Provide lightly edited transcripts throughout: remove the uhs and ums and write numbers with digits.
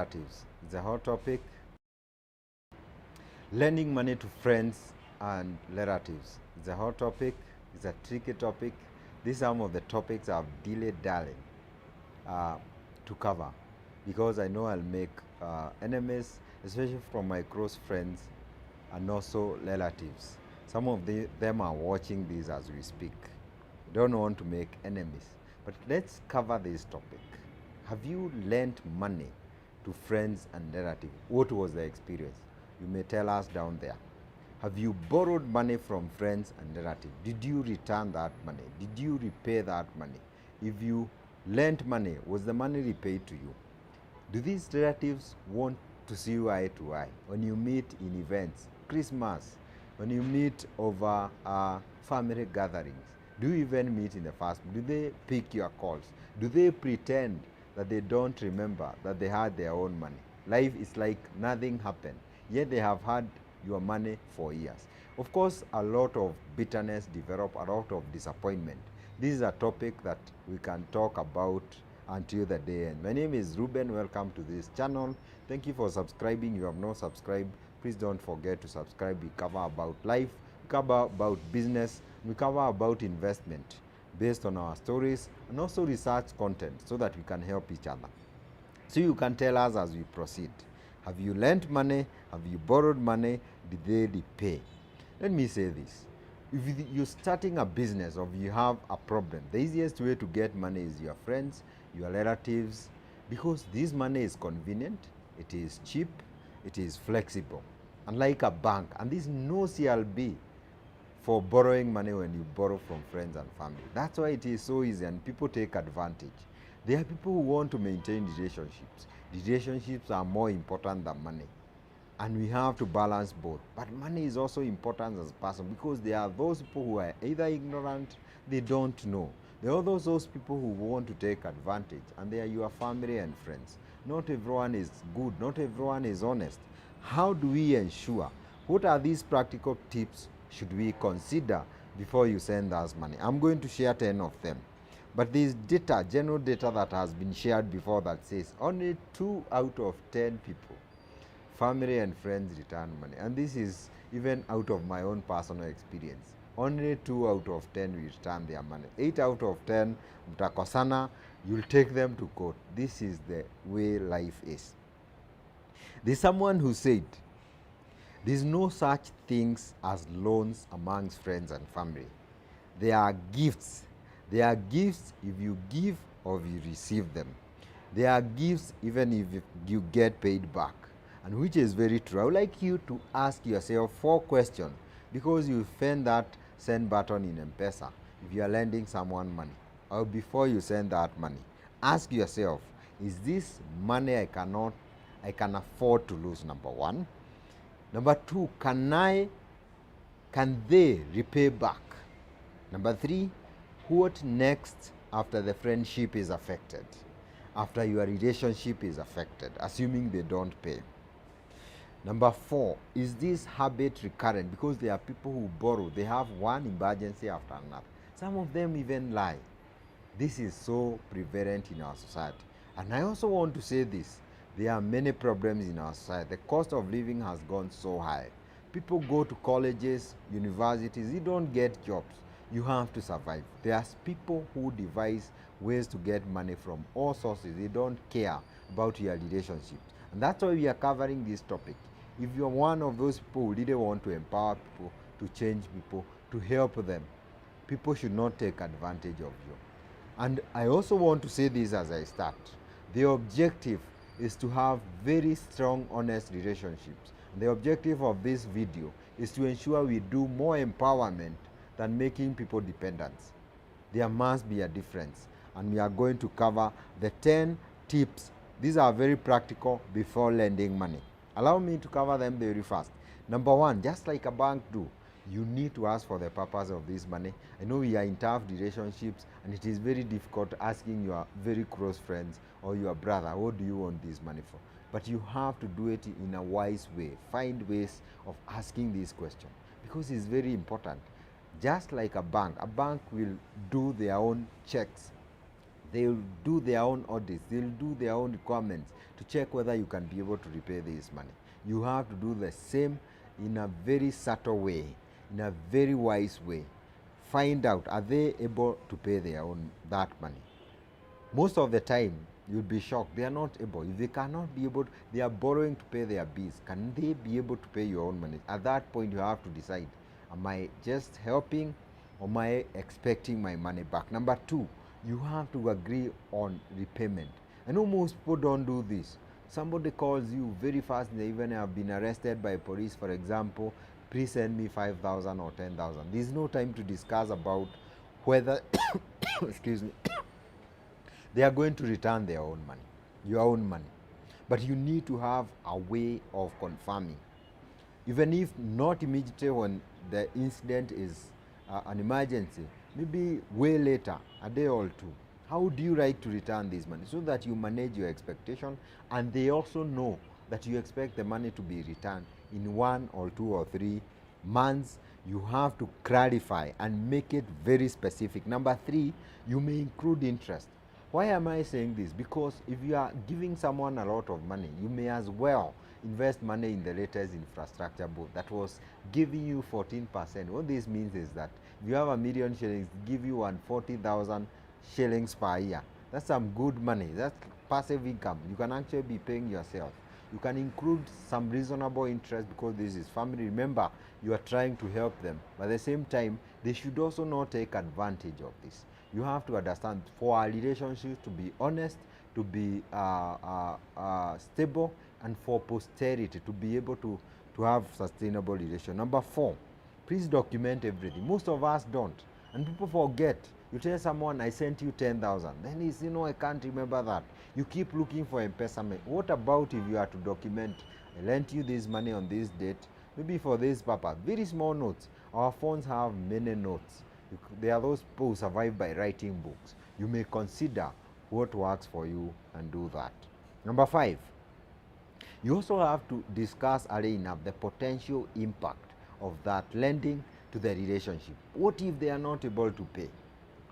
relatives. It's a hot topic. Lending money to friends and relatives. It's a hot topic. It's a tricky topic. These are some of the topics I've delayed darling to cover because I know I'll make enemies, especially from my close friends and also relatives. Some of them are watching this as we speak. Don't want to make enemies. But let's cover this topic. Have you lent money to friends and relatives? What was the experience? You may tell us down there. Have you borrowed money from friends and relatives? Did you return that money? Did you repay that money? If you lent money, was the money repaid to you? Do these relatives want to see you eye to eye when you meet in events, Christmas, when you meet over family gatherings? Do you even meet in the first? Do they pick your calls? Do they pretend that they don't remember that they had their own money? Life is like nothing happened, yet they have had your money for years. Of course, a lot of bitterness develop, a lot of disappointment. This is a topic that we can talk about until the day end. My name is Reuben. Welcome to this channel. Thank you for subscribing. If you have not subscribed, please don't forget to subscribe. We cover about life, we cover about business, we cover about investment based on our stories and also research content so that we can help each other. So you can tell us as we proceed. Have you lent money? Have you borrowed money? Did they repay? Let me say this. If you're starting a business or you have a problem, the easiest way to get money is your friends, your relatives, because this money is convenient, it is cheap, it is flexible, unlike a bank. And this no CLB for borrowing money when you borrow from friends and family. That's why it is so easy and people take advantage. There are people who want to maintain relationships. Relationships are more important than money. And we have to balance both. But money is also important as a person because there are those people who are either ignorant, they don't know. There are those people who want to take advantage, and they are your family and friends. Not everyone is good, not everyone is honest. How do we ensure? What are these practical tips should we consider before you send us money? I'm going to share 10 of them. But there is data, general data that has been shared before that says only 2 out of 10 people, family and friends, return money. And this is even out of my own personal experience. Only 2 out of 10 will return their money. 8 out of 10, mtakosana, you'll take them to court. This is the way life is. There's someone who said, there's no such things as loans amongst friends and family. They are gifts. They are gifts if you give or if you receive them. They are gifts even if you get paid back. And which is very true. I would like you to ask yourself 4 questions because you find that send button in M-Pesa if you are lending someone money, or before you send that money. Ask yourself, is this money I can afford to lose, number 1. Number 2, can they repay back? Number 3, what next after the friendship is affected? After your relationship is affected, assuming they don't pay. Number 4, is this habit recurrent? Because there are people who borrow, they have one emergency after another. Some of them even lie. This is so prevalent in our society. And I also want to say this. There are many problems in our society. The cost of living has gone so high. People go to colleges, universities, they don't get jobs. You have to survive. There are people who devise ways to get money from all sources. They don't care about your relationships. And that's why we are covering this topic. If you're one of those people who really want to empower people, to change people, to help them, people should not take advantage of you. And I also want to say this as I start. The objective is to have very strong, honest relationships. The objective of this video is to ensure we do more empowerment than making people dependent. There must be a difference. And we are going to cover the 10 tips. These are very practical before lending money. Allow me to cover them very fast. Number 1, just like a bank do, you need to ask for the purpose of this money. I know we are in tough relationships and it is very difficult asking your very close friends or your brother, what do you want this money for? But you have to do it in a wise way. Find ways of asking this question because it's very important. Just like a bank will do their own checks. They'll do their own audits, they'll do their own requirements to check whether you can be able to repay this money. You have to do the same in a very subtle way, in a very wise way. Find out, are they able to pay their own that money? Most of the time, you'll be shocked. They are not able. If they cannot be able, they are borrowing to pay their bills. Can they be able to pay your own money? At that point, you have to decide, am I just helping or am I expecting my money back? Number two, you have to agree on repayment. I know most people don't do this. Somebody calls you very fast, they even have been arrested by police, for example, please send me 5,000 or 10,000. There's no time to discuss about whether, excuse me, they are going to return their own money, your own money. But you need to have a way of confirming. Even if not immediately when the incident is an emergency, maybe way later, a day or two. How would you like to return this money so that you manage your expectation and they also know that you expect the money to be returned in 1 or 2 or 3 months? You have to clarify and make it very specific. Number 3, you may include interest. Why am I saying this? Because if you are giving someone a lot of money, you may as well invest money in the latest infrastructure board that was giving you 14%. What this means is that if you have a million shillings, give you 140,000 shillings per year. That's some good money. That's passive income. You can actually be paying yourself. You can include some reasonable interest because this is family. Remember, you are trying to help them. But at the same time, they should also not take advantage of this. You have to understand, for our relationship to be honest, to be stable, and for posterity to be able to have sustainable relation. Number 4, please document everything. Most of us don't, and people forget. You tell someone, I sent you 10,000, then he's, I can't remember that. You keep looking for M-Pesa. What about if you are to document, I lent you this money on this date, maybe for this purpose? Very small notes. Our phones have many notes. There are those people who survive by writing books. You may consider what works for you and do that. Number 5, you also have to discuss early enough the potential impact of that lending to the relationship. What if they are not able to pay?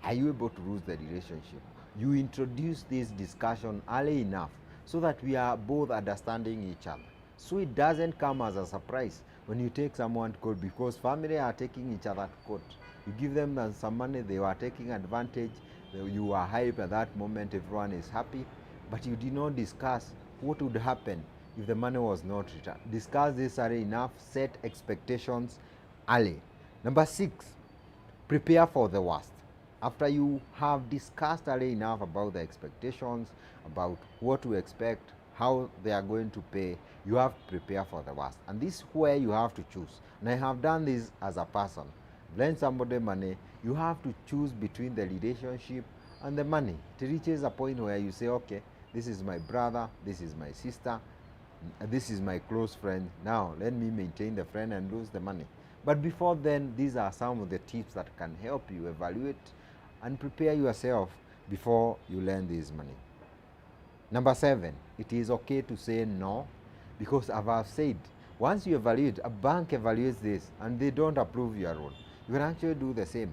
Are you able to lose the relationship? You introduce this discussion early enough so that we are both understanding each other. So it doesn't come as a surprise when you take someone to court, because family are taking each other to court. You give them some money, they were taking advantage, you are hype at that moment, everyone is happy, but you did not discuss what would happen if the money was not returned. Discuss this early enough, set expectations early. Number 6, prepare for the worst. After you have discussed early enough about the expectations, about what to expect, how they are going to pay, you have to prepare for the worst. And this is where you have to choose. And I have done this as a person. Lend somebody money, you have to choose between the relationship and the money. It reaches a point where you say, okay, this is my brother, this is my sister, this is my close friend. Now let me maintain the friend and lose the money. But before then, these are some of the tips that can help you evaluate and prepare yourself before you lend this money. Number 7, it is okay to say no, because as I've said, once you evaluate, a bank evaluates this and they don't approve your loan, you can actually do the same.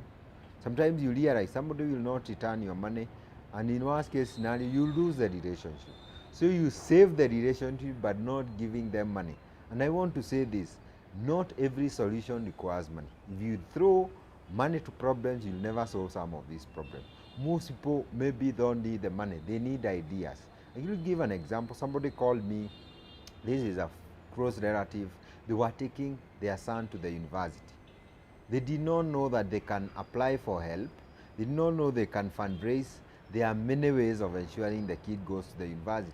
Sometimes you realize somebody will not return your money, and in worst case scenario, you lose the relationship. So you save the relationship but not giving them money. And I want to say this, not every solution requires money. If you throw money to problems, you'll never solve some of these problems. Most people maybe don't need the money, they need ideas. I will give an example. Somebody called me, this is a close relative, they were taking their son to the university. They did not know that they can apply for help, they did not know they can fundraise. There are many ways of ensuring the kid goes to the university.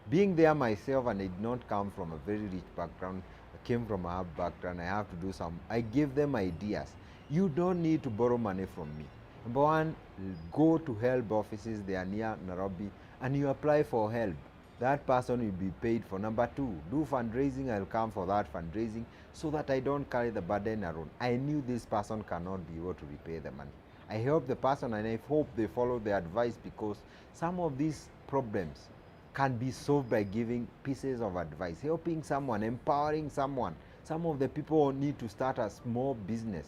Being there myself, and I did not come from a very rich background, I came from a hard background, I have to do some, I gave them ideas. You don't need to borrow money from me. Number 1, go to help offices, they are near Nairobi, and you apply for help. That person will be paid for. Number 2, do fundraising, I'll come for that fundraising so that I don't carry the burden alone. I knew this person cannot be able to repay the money. I help the person and I hope they follow the advice, because some of these problems can be solved by giving pieces of advice, helping someone, empowering someone. Some of the people need to start a small business.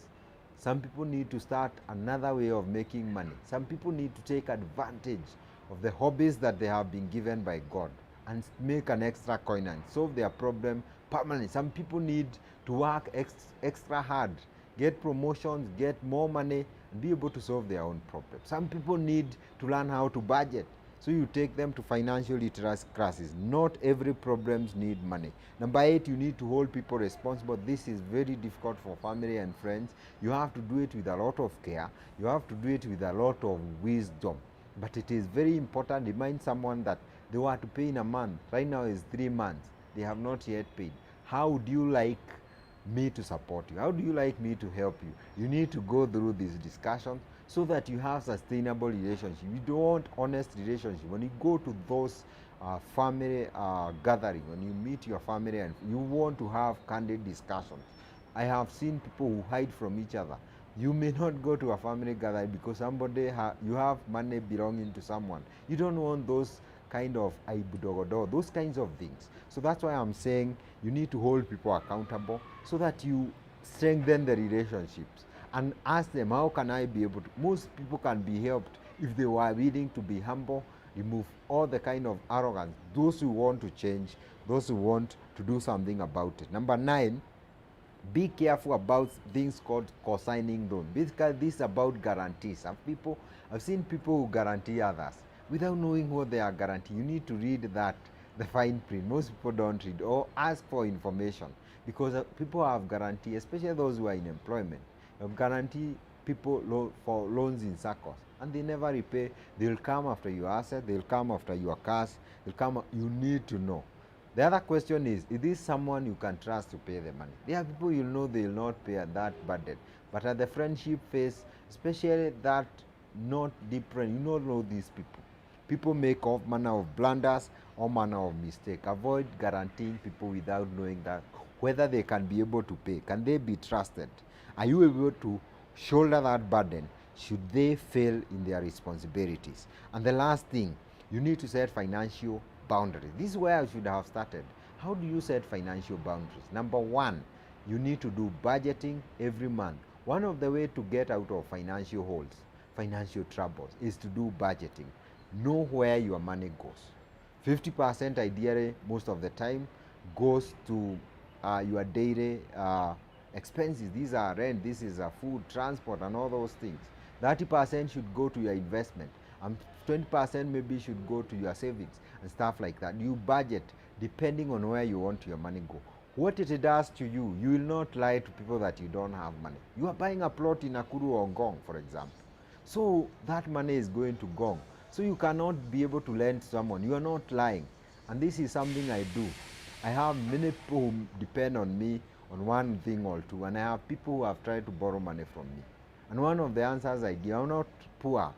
Some people need to start another way of making money. Some people need to take advantage of the hobbies that they have been given by God, and make an extra coin and solve their problem permanently. Some people need to work extra hard, get promotions, get more money, and be able to solve their own problems. Some people need to learn how to budget. So you take them to financial literacy classes. Not every problems need money. Number 8, you need to hold people responsible. This is very difficult for family and friends. You have to do it with a lot of care. You have to do it with a lot of wisdom. But it is very important. Remind someone that they were to pay in a month. Right now is 3 months. They have not yet paid. How would you like me to support you? How do you like me to help you? You need to go through these discussions so that you have sustainable relationship. You don't want honest relationship. When you go to those family gathering, when you meet your family and you want to have candid discussions. I have seen people who hide from each other. You may not go to a family gathering because you have money belonging to someone. You don't want those kind of aibudogodo, those kinds of things. So that's why I'm saying you need to hold people accountable so that you strengthen the relationships and ask them, how can I be able to? Most people can be helped if they were willing to be humble, remove all the kind of arrogance. Those who want to change, those who want to do something about it. Number 9, be careful about things called co-signing loan. Basically, this is about guarantees. I've seen people who guarantee others without knowing what they are guaranteeing. You need to read that, the fine print. Most people don't read or ask for information because people have guarantee, especially those who are in employment. You guarantee people for loans in circles and they never repay. They'll come after your asset, they'll come after your cars, you need to know. The other question is this someone you can trust to pay the money? There are people you know they will not pay at that burden. But at the friendship phase, especially that not different, you don't know these people. People make all manner of blunders, all manner of mistake. Avoid guaranteeing people without knowing that whether they can be able to pay. Can they be trusted? Are you able to shoulder that burden should they fail in their responsibilities? And the last thing, you need to set financial boundaries. This is where I should have started. How do you set financial boundaries? Number 1, you need to do budgeting every month. One of the ways to get out of financial holes, financial troubles, is to do budgeting. Know where your money goes. 50% ideally most of the time goes to your daily expenses. These are rent, this is food, transport, and all those things. 30% should go to your investment, and 20% maybe should go to your savings and stuff like that. You budget depending on where you want your money go. What it does to you, you will not lie to people that you don't have money. You are buying a plot in Nakuru or Gong, for example. So that money is going to Gong. So you cannot be able to lend to someone. You are not lying. And this is something I do. I have many people who depend on me on one thing or two, and I have people who have tried to borrow money from me. And one of the answers I give, I'm not poor.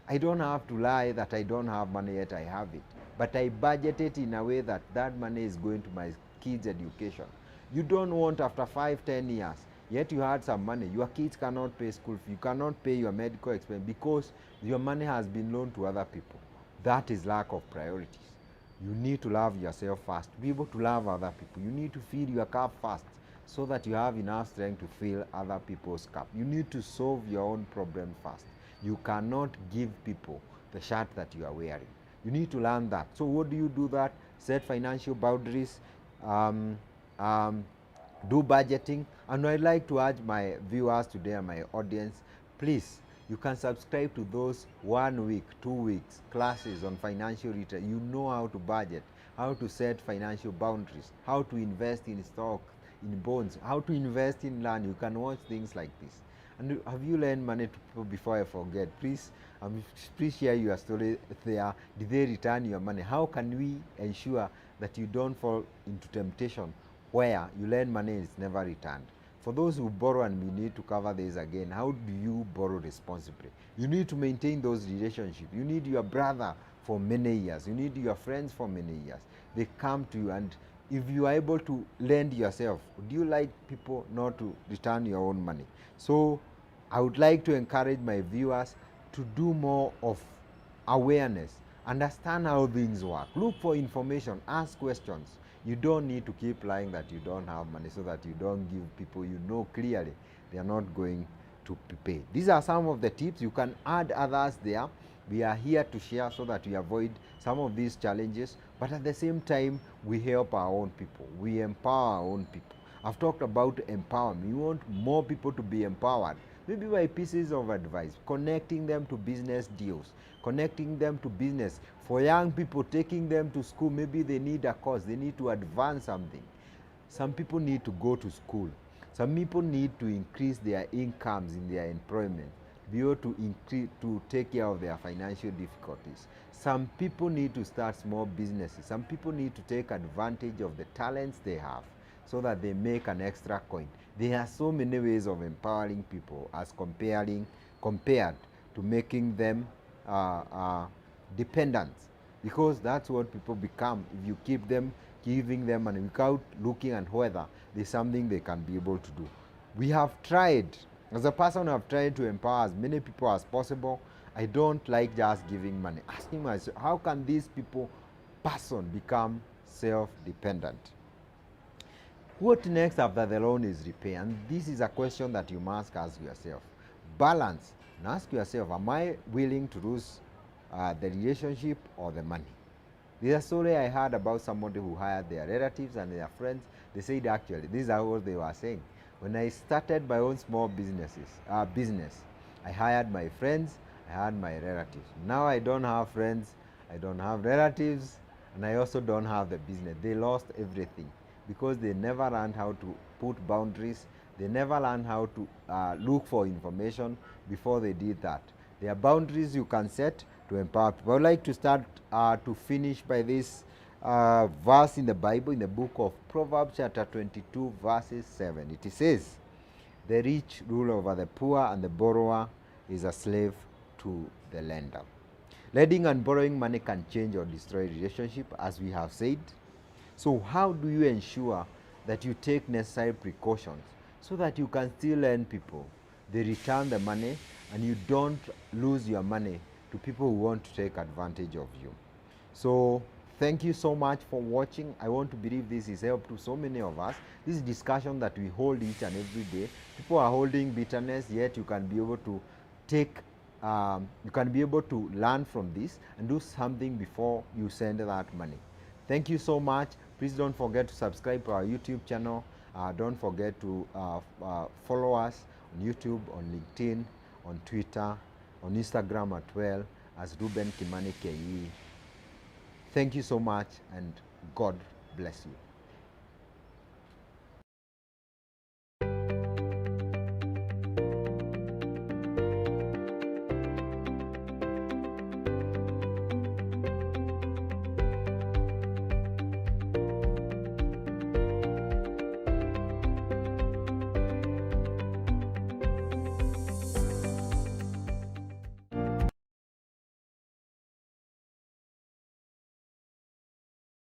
I don't have to lie that I don't have money, yet I have it. But I budget it in a way that that money is going to my kids' education. You don't want after 5-10 years, yet you had some money. Your kids cannot pay school fee. You cannot pay your medical expense because your money has been loaned to other people. That is lack of priorities. You need to love yourself first, be able to love other people. You need to fill your cup first so that you have enough strength to fill other people's cup. You need to solve your own problem first. You cannot give people the shirt that you are wearing. You need to learn that. So what do you do that? Set financial boundaries, do budgeting. And I'd like to urge my viewers today and my audience, please, you can subscribe to those 1 week, 2 weeks classes on financial literacy. You know how to budget, how to set financial boundaries, how to invest in stock, in bonds, how to invest in land. You can watch things like this. And have you lent money to people before I forget? Please share your story there. Did they return your money? How can we ensure that you don't fall into temptation where you lend money and it's never returned? For those who borrow, and we need to cover this again, how do you borrow responsibly? You need to maintain those relationships. You need your brother for many years. You need your friends for many years. They come to you, and if you are able to lend yourself, do you like people not to return your own money? So I would like to encourage my viewers to do more of awareness, understand how things work, look for information, ask questions. You don't need to keep lying that you don't have money so that you don't give people you know clearly they are not going to pay. These are some of the tips. You can add others there. We are here to share so that we avoid some of these challenges, but at the same time, we help our own people. We empower our own people. I've talked about empowerment. We want more people to be empowered. Maybe by pieces of advice, connecting them to business deals, connecting them to business. For young people, taking them to school, maybe they need a course, they need to advance something. Some people need to go to school. Some people need to increase their incomes in their employment, be able to increase, to take care of their financial difficulties. Some people need to start small businesses. Some people need to take advantage of the talents they have so that they make an extra coin. There are so many ways of empowering people as compared to making them dependent, because that's what people become if you keep them giving them money without looking at whether there's something they can be able to do. We have tried, as a person, I've tried to empower as many people as possible. I don't like just giving money. Asking myself, how can these person become self-dependent? What next after the loan is repaid? And this is a question that you must ask yourself. Balance. And ask yourself, am I willing to lose the relationship or the money? There's a story I heard about somebody who hired their relatives and their friends. They said, actually, this is what they were saying. When I started my own small business, I hired my friends, I hired my relatives. Now I don't have friends, I don't have relatives, and I also don't have the business. They lost everything because they never learned how to put boundaries. They never learned how to look for information before they did that. There are boundaries you can set to empower people. I would like to start to finish by this verse in the Bible, in the book of Proverbs chapter 22 verses 7. It says, the rich rule over the poor, and the borrower is a slave to the lender. Lending and borrowing money can change or destroy relationship, as we have said. So how do you ensure that you take necessary precautions so that you can still lend people, they return the money, and you don't lose your money to people who want to take advantage of you? So thank you so much for watching. I want to believe this is help to so many of us. This is discussion that we hold each and every day. People are holding bitterness, yet you can be able to take you can be able to learn from this and do something before you send that money. Thank you so much. Please don't forget to subscribe to our YouTube channel. Don't forget to follow us on YouTube, on LinkedIn, on Twitter, on Instagram as well as Reuben Kimani KE. Thank you so much, and God bless you.